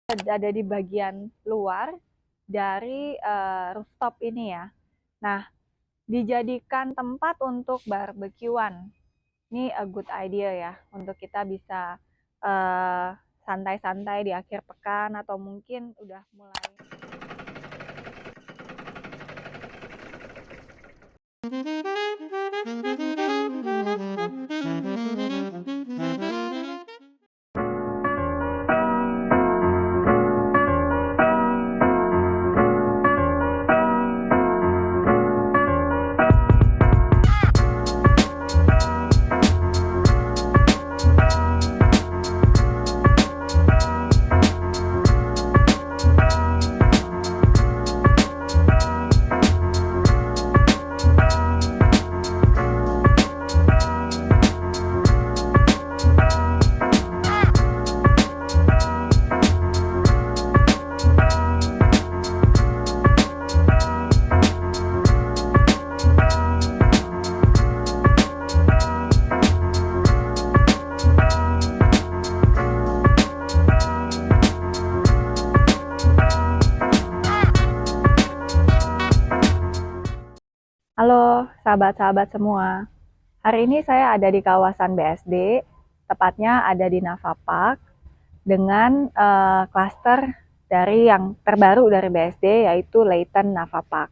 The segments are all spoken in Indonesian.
ada di bagian luar dari rooftop ini ya. Nah, dijadikan tempat untuk barbekyuan. Ini a good idea ya, untuk kita bisa santai-santai di akhir pekan atau mungkin udah mulai. Halo sahabat-sahabat semua, hari ini saya ada di kawasan BSD, tepatnya ada di Nafa Park, dengan klaster dari yang terbaru dari BSD, yaitu Layton Nafa Park.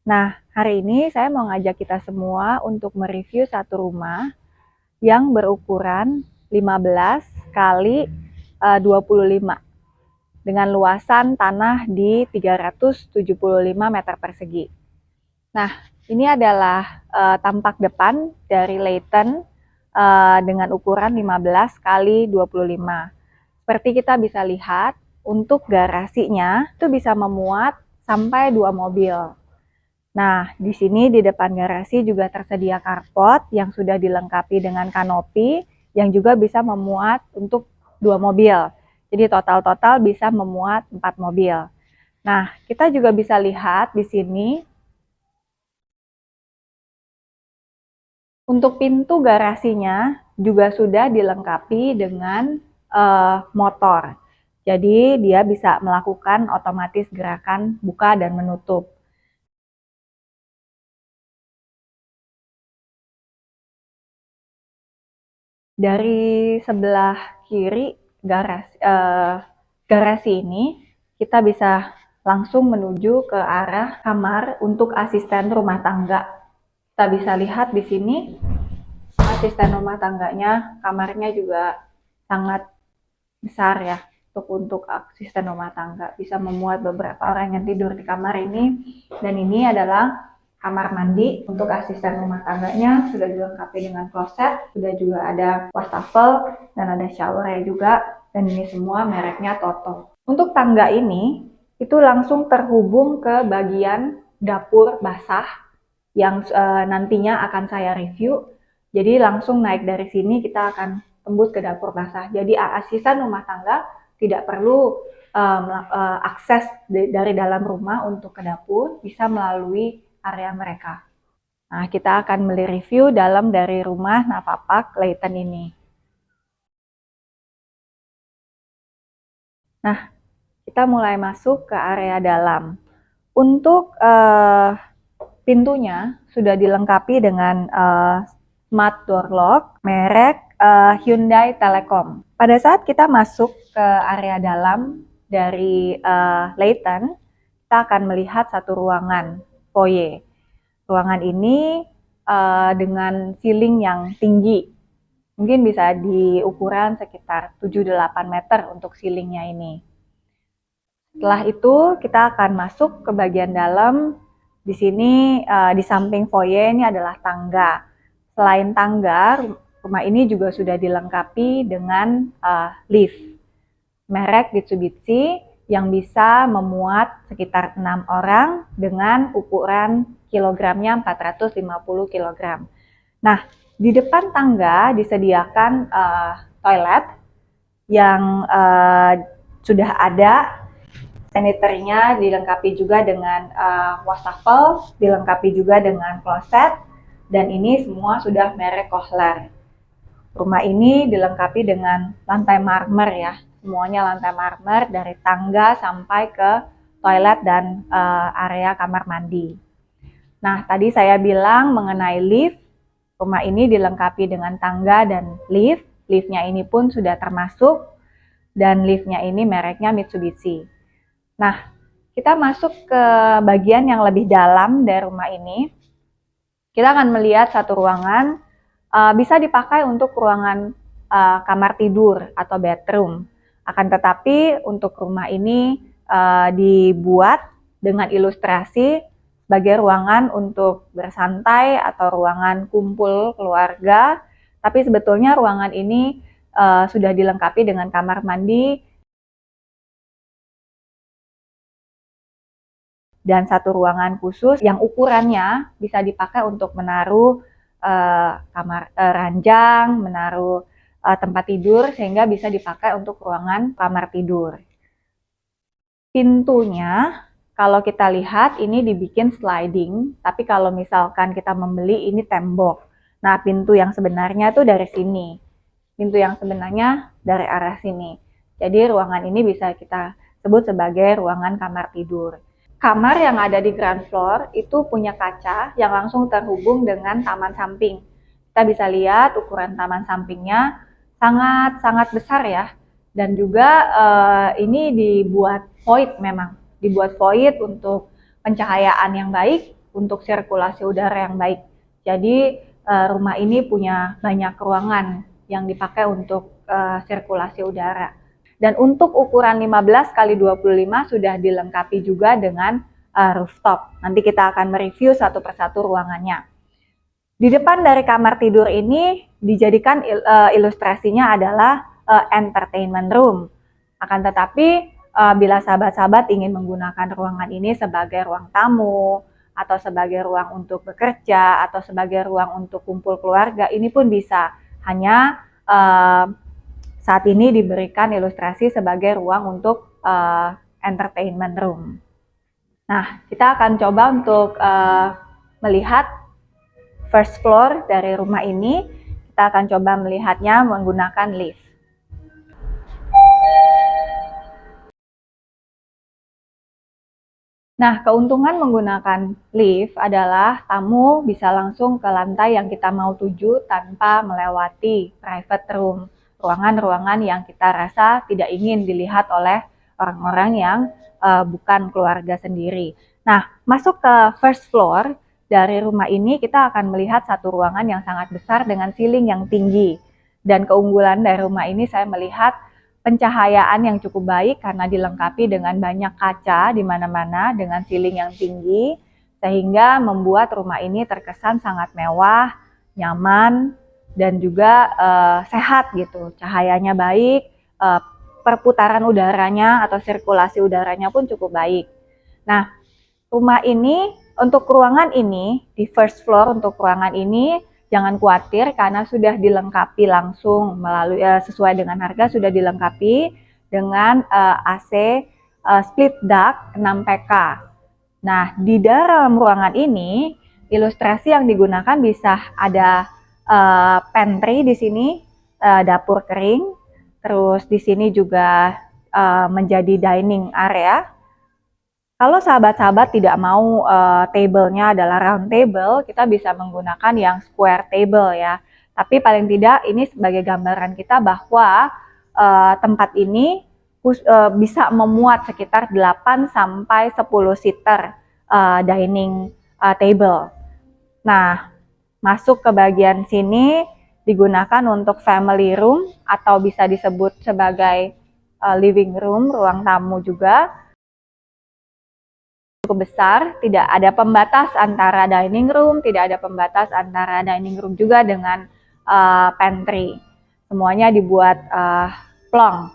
Nah, hari ini saya mau ngajak kita semua untuk mereview satu rumah yang berukuran 15 kali 25 dengan luasan tanah di 375 meter persegi. Nah, ini adalah tampak depan dari Layton dengan ukuran 15 kali 25. Seperti kita bisa lihat, untuk garasinya itu bisa memuat sampai 2 mobil. Nah, di sini di depan garasi juga tersedia carport yang sudah dilengkapi dengan kanopi yang juga bisa memuat untuk 2 mobil. Jadi total-total bisa memuat 4 mobil. Nah, kita juga bisa lihat di sini untuk pintu garasinya juga sudah dilengkapi dengan motor. Jadi dia bisa melakukan otomatis gerakan buka dan menutup. Dari sebelah kiri garasi ini kita bisa langsung menuju ke arah kamar untuk asisten rumah tangga. Kita bisa lihat di sini asisten rumah tangganya, kamarnya juga sangat besar ya untuk asisten rumah tangga, bisa memuat beberapa orang yang tidur di kamar ini. Dan ini adalah kamar mandi untuk asisten rumah tangganya, sudah dilengkapi dengan kloset, sudah juga ada wastafel dan ada showernya juga, dan ini semua mereknya Toto. Untuk tangga ini itu langsung terhubung ke bagian dapur basah yang nantinya akan saya review. Jadi langsung naik dari sini kita akan tembus ke dapur basah. Jadi asisten rumah tangga tidak perlu akses dari dalam rumah untuk ke dapur, bisa melalui area mereka. Nah, kita akan mereview dalam dari rumah Nafa Park Layton ini. Nah, kita mulai masuk ke area dalam. Untuk pintunya sudah dilengkapi dengan smart door lock merek Hyundai Telecom. Pada saat kita masuk ke area dalam dari Layton, kita akan melihat satu ruangan foyer. Ruangan ini dengan ceiling yang tinggi, mungkin bisa di ukuran sekitar 7-8 meter untuk ceilingnya ini. Setelah itu kita akan masuk ke bagian dalam. Di sini di samping foyer ini adalah tangga. Selain tangga, rumah ini juga sudah dilengkapi dengan lift merek Mitsubishi yang bisa memuat sekitar 6 orang dengan ukuran kilogramnya 450 kg. Nah, di depan tangga disediakan toilet yang sudah ada sanitary-nya, dilengkapi juga dengan wastafel, dilengkapi juga dengan kloset, dan ini semua sudah merek Kohler. Rumah ini dilengkapi dengan lantai marmer ya, semuanya lantai marmer dari tangga sampai ke toilet dan area kamar mandi. Nah, tadi saya bilang mengenai lift. Rumah ini dilengkapi dengan tangga dan lift. Liftnya ini pun sudah termasuk dan liftnya ini mereknya Mitsubishi. Nah, kita masuk ke bagian yang lebih dalam dari rumah ini. Kita akan melihat satu ruangan bisa dipakai untuk ruangan kamar tidur atau bedroom. Akan tetapi untuk rumah ini dibuat dengan ilustrasi sebagai ruangan untuk bersantai atau ruangan kumpul keluarga. Tapi sebetulnya ruangan ini sudah dilengkapi dengan kamar mandi dan satu ruangan khusus yang ukurannya bisa dipakai untuk menaruh ranjang, menaruh tempat tidur sehingga bisa dipakai untuk ruangan kamar tidur. Pintunya kalau kita lihat ini dibikin sliding, tapi kalau misalkan kita membeli ini tembok. Nah, pintu yang sebenarnya tuh dari sini. Pintu yang sebenarnya dari arah sini. Jadi ruangan ini bisa kita sebut sebagai ruangan kamar tidur. Kamar yang ada di ground floor itu punya kaca yang langsung terhubung dengan taman samping. Kita bisa lihat ukuran taman sampingnya sangat-sangat besar ya. Dan juga ini dibuat void memang. Dibuat void untuk pencahayaan yang baik, untuk sirkulasi udara yang baik. Jadi rumah ini punya banyak ruangan yang dipakai untuk sirkulasi udara. Dan untuk ukuran 15 x 25 sudah dilengkapi juga dengan rooftop. Nanti kita akan mereview satu persatu ruangannya. Di depan dari kamar tidur ini dijadikan ilustrasinya adalah entertainment room. Akan tetapi bila sahabat-sahabat ingin menggunakan ruangan ini sebagai ruang tamu, atau sebagai ruang untuk bekerja, atau sebagai ruang untuk kumpul keluarga, ini pun bisa. Hanya saat ini diberikan ilustrasi sebagai ruang untuk entertainment room. Nah, kita akan coba untuk melihat first floor dari rumah ini. Kita akan coba melihatnya menggunakan lift. Nah, keuntungan menggunakan lift adalah tamu bisa langsung ke lantai yang kita mau tuju tanpa melewati private room, ruangan-ruangan yang kita rasa tidak ingin dilihat oleh orang-orang yang bukan keluarga sendiri. Nah, masuk ke first floor dari rumah ini kita akan melihat satu ruangan yang sangat besar dengan ceiling yang tinggi. Dan keunggulan dari rumah ini saya melihat pencahayaan yang cukup baik karena dilengkapi dengan banyak kaca di mana-mana dengan ceiling yang tinggi sehingga membuat rumah ini terkesan sangat mewah, nyaman dan juga sehat gitu. Cahayanya baik, perputaran udaranya atau sirkulasi udaranya pun cukup baik. Nah, rumah ini untuk ruangan ini di first floor untuk ruangan ini jangan khawatir karena sudah dilengkapi langsung melalui sesuai dengan harga sudah dilengkapi dengan AC split duct 6 PK. Nah, di dalam ruangan ini ilustrasi yang digunakan bisa ada pantry di sini, dapur kering, terus di sini juga menjadi dining area. Kalau sahabat-sahabat tidak mau table-nya adalah round table, kita bisa menggunakan yang square table ya. Tapi paling tidak ini sebagai gambaran kita bahwa tempat ini bisa memuat sekitar 8 sampai 10 seater dining table. Nah, masuk ke bagian sini digunakan untuk family room atau bisa disebut sebagai living room, ruang tamu juga. Cukup besar, tidak ada pembatas antara dining room, tidak ada pembatas antara dining room juga dengan pantry. Semuanya dibuat plong.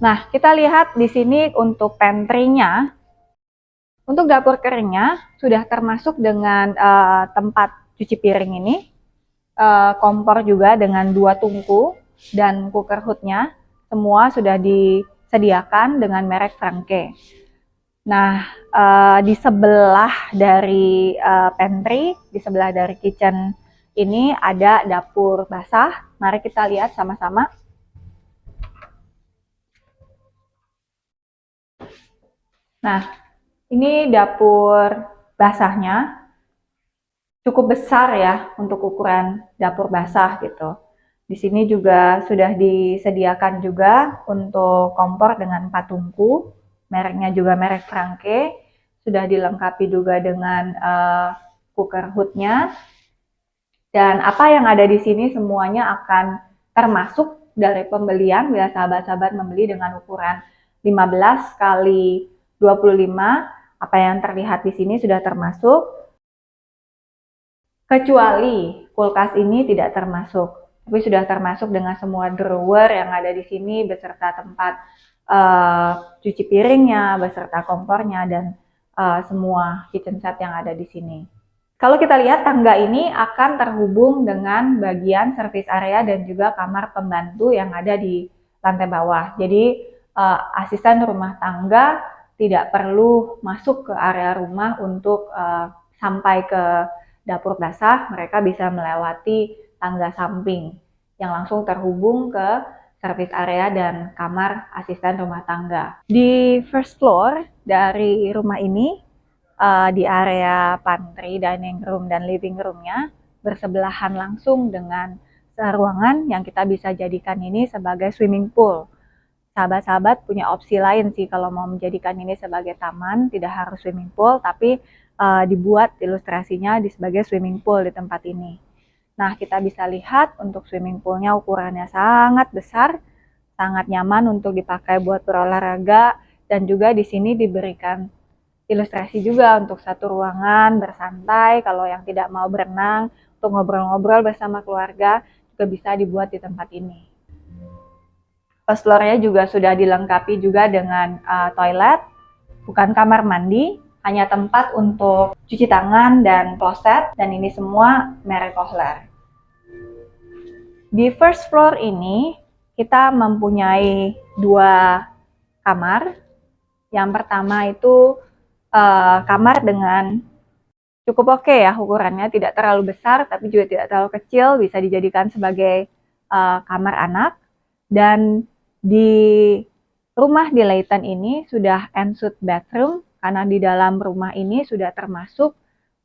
Nah, kita lihat di sini untuk pantry-nya. Untuk dapur keringnya sudah termasuk dengan tempat cuci piring ini, kompor juga dengan 2 tungku dan cooker hood-nya. Semua sudah disediakan dengan merek Franke. Nah, di sebelah dari pantry, di sebelah dari kitchen ini ada dapur basah. Mari kita lihat sama-sama. Nah, ini dapur basahnya cukup besar ya untuk ukuran dapur basah gitu. Di sini juga sudah disediakan juga untuk kompor dengan 4 tungku, mereknya juga merek Franke. Sudah dilengkapi juga dengan cooker hood-nya. Dan apa yang ada di sini semuanya akan termasuk dari pembelian bila sahabat-sahabat membeli dengan ukuran 15 kali 25. Apa yang terlihat di sini sudah termasuk, kecuali kulkas ini tidak termasuk, tapi sudah termasuk dengan semua drawer yang ada di sini beserta tempat cuci piringnya, beserta kompornya, dan semua kitchen set yang ada di sini. Kalau kita lihat, tangga ini akan terhubung dengan bagian service area dan juga kamar pembantu yang ada di lantai bawah. Jadi asisten rumah tangga tidak perlu masuk ke area rumah untuk sampai ke dapur basah. Mereka bisa melewati tangga samping yang langsung terhubung ke service area dan kamar asisten rumah tangga. Di first floor dari rumah ini, di area pantry, dining room, dan living room-nya bersebelahan langsung dengan ruangan yang kita bisa jadikan ini sebagai swimming pool. Sahabat-sahabat punya opsi lain sih kalau mau menjadikan ini sebagai taman, tidak harus swimming pool, tapi dibuat ilustrasinya sebagai swimming pool di tempat ini. Nah, kita bisa lihat untuk swimming poolnya ukurannya sangat besar, sangat nyaman untuk dipakai buat berolahraga, dan juga di sini diberikan ilustrasi juga untuk satu ruangan bersantai. Kalau yang tidak mau berenang, untuk ngobrol-ngobrol bersama keluarga juga bisa dibuat di tempat ini. First floor-nya juga sudah dilengkapi juga dengan toilet, bukan kamar mandi, hanya tempat untuk cuci tangan dan kloset, dan ini semua merek Kohler. Di first floor ini kita mempunyai 2 kamar. Yang pertama itu kamar dengan cukup oke ya ukurannya, tidak terlalu besar tapi juga tidak terlalu kecil, bisa dijadikan sebagai kamar anak. Dan di rumah di Leighton ini sudah ensuite bathroom, karena di dalam rumah ini sudah termasuk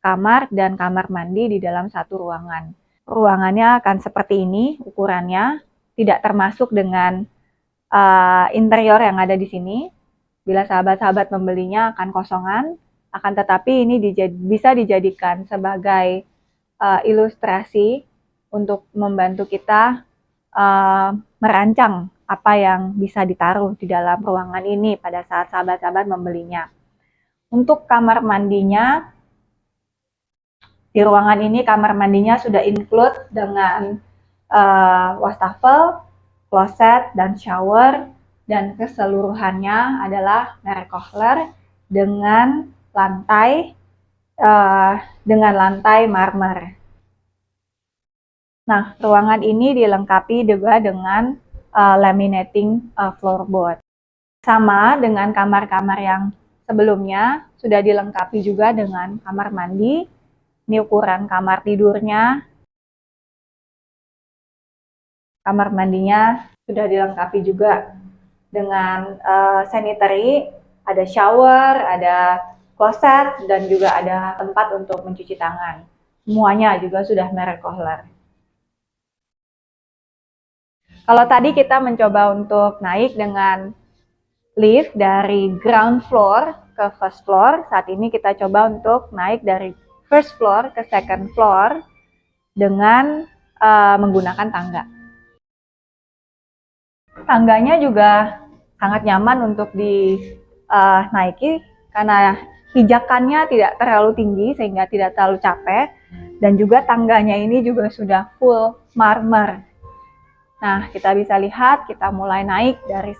kamar dan kamar mandi di dalam satu ruangan. Ruangannya akan seperti ini ukurannya, tidak termasuk dengan interior yang ada di sini. Bila sahabat-sahabat membelinya akan kosongan, akan tetapi ini bisa dijadikan sebagai ilustrasi untuk membantu kita merancang apa yang bisa ditaruh di dalam ruangan ini pada saat sahabat-sahabat membelinya. Untuk kamar mandinya, di ruangan ini kamar mandinya sudah include dengan wastafel, kloset, dan shower, dan keseluruhannya adalah merek Kohler dengan lantai marmer. Nah, ruangan ini dilengkapi juga dengan laminating floorboard. Sama dengan kamar-kamar yang sebelumnya, sudah dilengkapi juga dengan kamar mandi. Ini ukuran kamar tidurnya. Kamar mandinya sudah dilengkapi juga dengan sanitary, ada shower, ada kloset, dan juga ada tempat untuk mencuci tangan. Semuanya juga sudah merek Kohler. Kalau tadi kita mencoba untuk naik dengan lift dari ground floor ke first floor, saat ini kita coba untuk naik dari first floor ke second floor dengan menggunakan tangga. Tangganya juga sangat nyaman untuk dinaiki karena pijakannya tidak terlalu tinggi sehingga tidak terlalu capek, dan juga tangganya ini juga sudah full marmer. Nah, kita bisa lihat kita mulai naik dari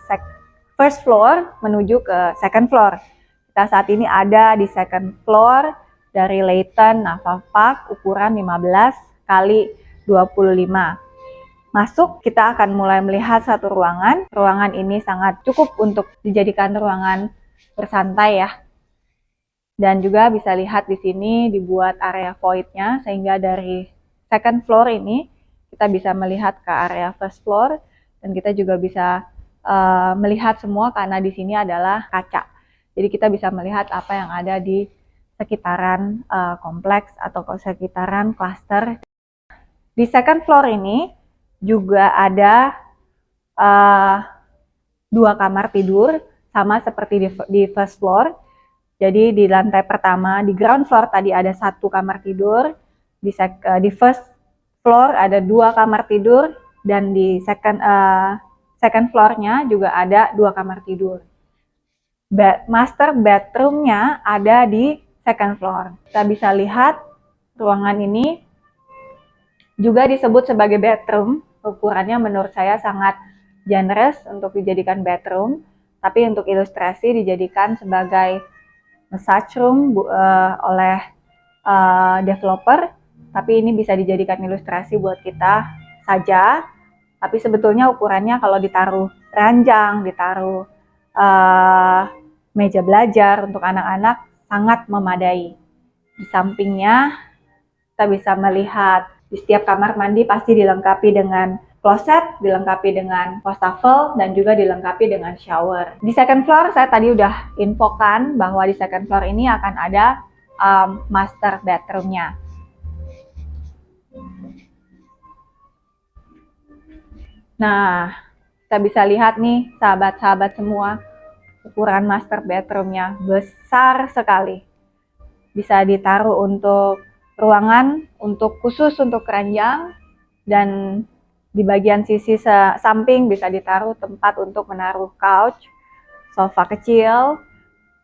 first floor menuju ke second floor. Kita saat ini ada di second floor dari Leighton Naval Park ukuran 15 kali 25. Masuk, kita akan mulai melihat satu ruangan. Ruangan ini sangat cukup untuk dijadikan ruangan bersantai ya. Dan juga bisa lihat di sini dibuat area void-nya, sehingga dari second floor ini kita bisa melihat ke area first floor, dan kita juga bisa melihat semua karena di sini adalah kaca. Jadi kita bisa melihat apa yang ada di sekitaran kompleks atau sekitaran klaster. Di second floor ini juga ada 2 kamar tidur, sama seperti di first floor. Jadi di lantai pertama, di ground floor tadi ada 1 kamar tidur, di first floor ada 2 kamar tidur, dan di second floor-nya juga ada 2 kamar tidur. Master bedroom-nya ada di second floor. Kita bisa lihat ruangan ini juga disebut sebagai bedroom. Ukurannya menurut saya sangat generous untuk dijadikan bedroom, tapi untuk ilustrasi dijadikan sebagai massage room oleh developer, tapi ini bisa dijadikan ilustrasi buat kita saja. Tapi sebetulnya ukurannya kalau ditaruh ranjang, ditaruh meja belajar untuk anak-anak sangat memadai. Di sampingnya kita bisa melihat di setiap kamar mandi pasti dilengkapi dengan closet, dilengkapi dengan wastafel, dan juga dilengkapi dengan shower. Di second floor saya tadi udah infokan bahwa di second floor ini akan ada master bedroom-nya. Nah, kita bisa lihat nih sahabat-sahabat semua, ukuran master bedroom-nya besar sekali. Bisa ditaruh untuk ruangan, khusus untuk keranjang, dan di bagian sisi samping bisa ditaruh tempat untuk menaruh couch, sofa kecil,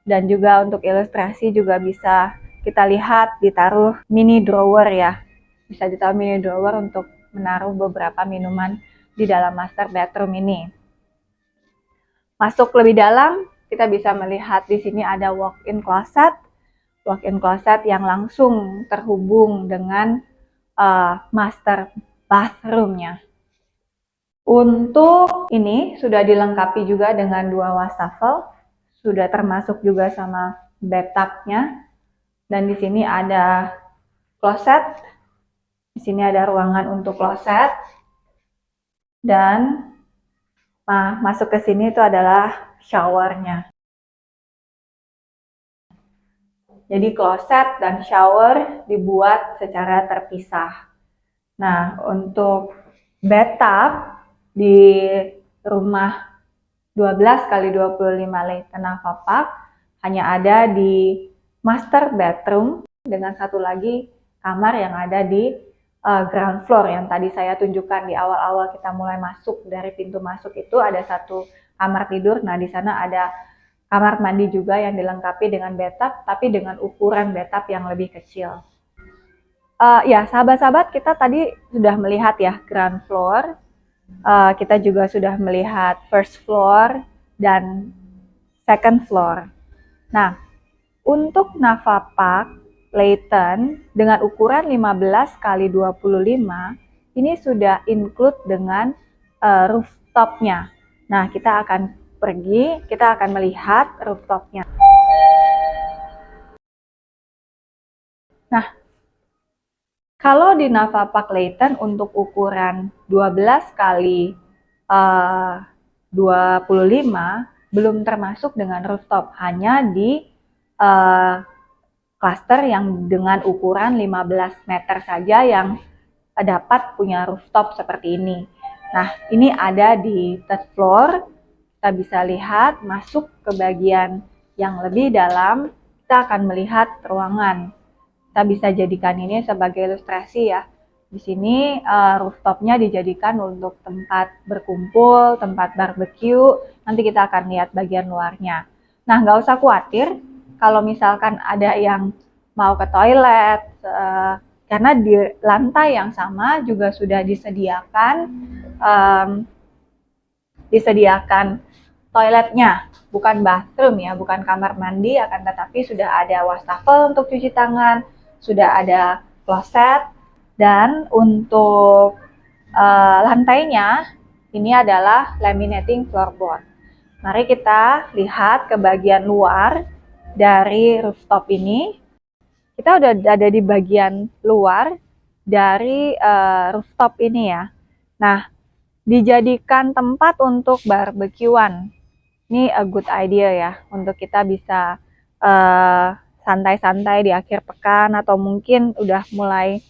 dan juga untuk ilustrasi juga bisa kita lihat ditaruh mini drawer ya. Bisa ditaruh mini drawer untuk menaruh beberapa minuman di dalam master bedroom ini. Masuk lebih dalam, kita bisa melihat di sini ada walk-in closet. Walk-in closet yang langsung terhubung dengan master bathroom-nya. Untuk ini sudah dilengkapi juga dengan 2 wastafel, sudah termasuk juga sama bathtub-nya. Dan di sini ada closet, di sini ada ruangan untuk closet, dan masuk ke sini itu adalah shower-nya. Jadi closet dan shower dibuat secara terpisah. Nah, untuk bathtub di rumah 12x25 Layton Nava Park hanya ada di master bedroom, dengan satu lagi kamar yang ada di ground floor yang tadi saya tunjukkan di awal-awal kita mulai masuk. Dari pintu masuk itu ada 1 kamar tidur. Nah, di sana ada kamar mandi juga yang dilengkapi dengan bathtub, tapi dengan ukuran bathtub yang lebih kecil. Ya, sahabat-sahabat, kita tadi sudah melihat ya ground floor, kita juga sudah melihat first floor dan second floor. Nah, untuk Nava Park Layton dengan ukuran 15x25 ini sudah include dengan rooftopnya. Nah, kita akan melihat rooftopnya. Nah, kalau di Nava Park Layton untuk ukuran 12x25 belum termasuk dengan rooftop, hanya di klaster yang dengan ukuran 15 meter saja yang dapat punya rooftop seperti ini. Nah, ini ada di third floor. Kita bisa lihat masuk ke bagian yang lebih dalam, kita akan melihat ruangan. Kita bisa jadikan ini sebagai ilustrasi ya. Di sini rooftopnya dijadikan untuk tempat berkumpul, tempat barbecue. Nanti kita akan lihat bagian luarnya. Nah, nggak usah khawatir kalau misalkan ada yang mau ke toilet, karena di lantai yang sama juga sudah disediakan toiletnya, bukan bathroom ya, bukan kamar mandi, akan tetapi sudah ada wastafel untuk cuci tangan, sudah ada kloset, dan untuk lantainya ini adalah laminating floorboard. Mari kita lihat ke bagian luar dari rooftop ini. Kita udah ada di bagian luar dari rooftop ini ya. Nah, dijadikan tempat untuk barbekyuan. Ini a good idea ya untuk kita bisa uh, santai-santai di akhir pekan atau mungkin udah mulai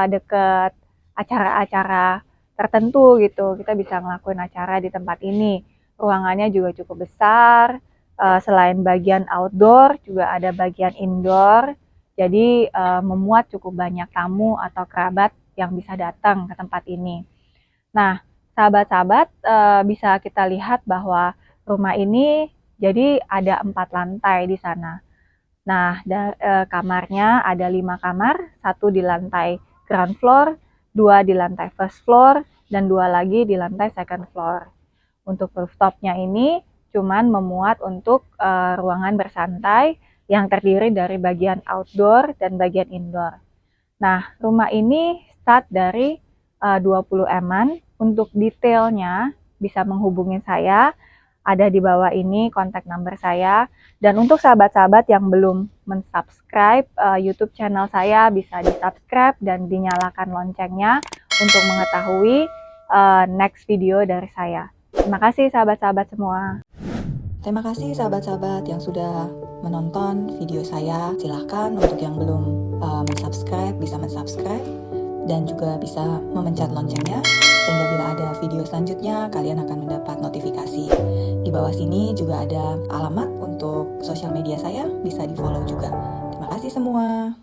deket acara-acara tertentu gitu. Kita bisa ngelakuin acara di tempat ini. Ruangannya juga cukup besar. Selain bagian outdoor juga ada bagian indoor. Jadi memuat cukup banyak tamu atau kerabat yang bisa datang ke tempat ini. Nah, sahabat-sahabat bisa kita lihat bahwa rumah ini jadi ada 4 lantai di sana. Nah, kamarnya ada 5 kamar, 1 di lantai ground floor, 2 di lantai first floor, dan 2 lagi di lantai second floor. Untuk rooftopnya ini cuman memuat untuk ruangan bersantai yang terdiri dari bagian outdoor dan bagian indoor. Nah, rumah ini start dari 20 M-an. Untuk detailnya bisa menghubungi saya, ada di bawah ini kontak number saya. Dan untuk sahabat-sahabat yang belum mensubscribe YouTube channel saya, bisa di-subscribe dan dinyalakan loncengnya untuk mengetahui next video dari saya. Terima kasih sahabat-sahabat semua. Terima kasih sahabat-sahabat yang sudah menonton video saya. Silahkan untuk yang belum mensubscribe, bisa mensubscribe dan juga bisa memencet loncengnya sehingga bila ada video selanjutnya kalian akan mendapat notifikasi. Di bawah sini juga ada alamat untuk sosial media saya, bisa di follow juga. Terima kasih semua.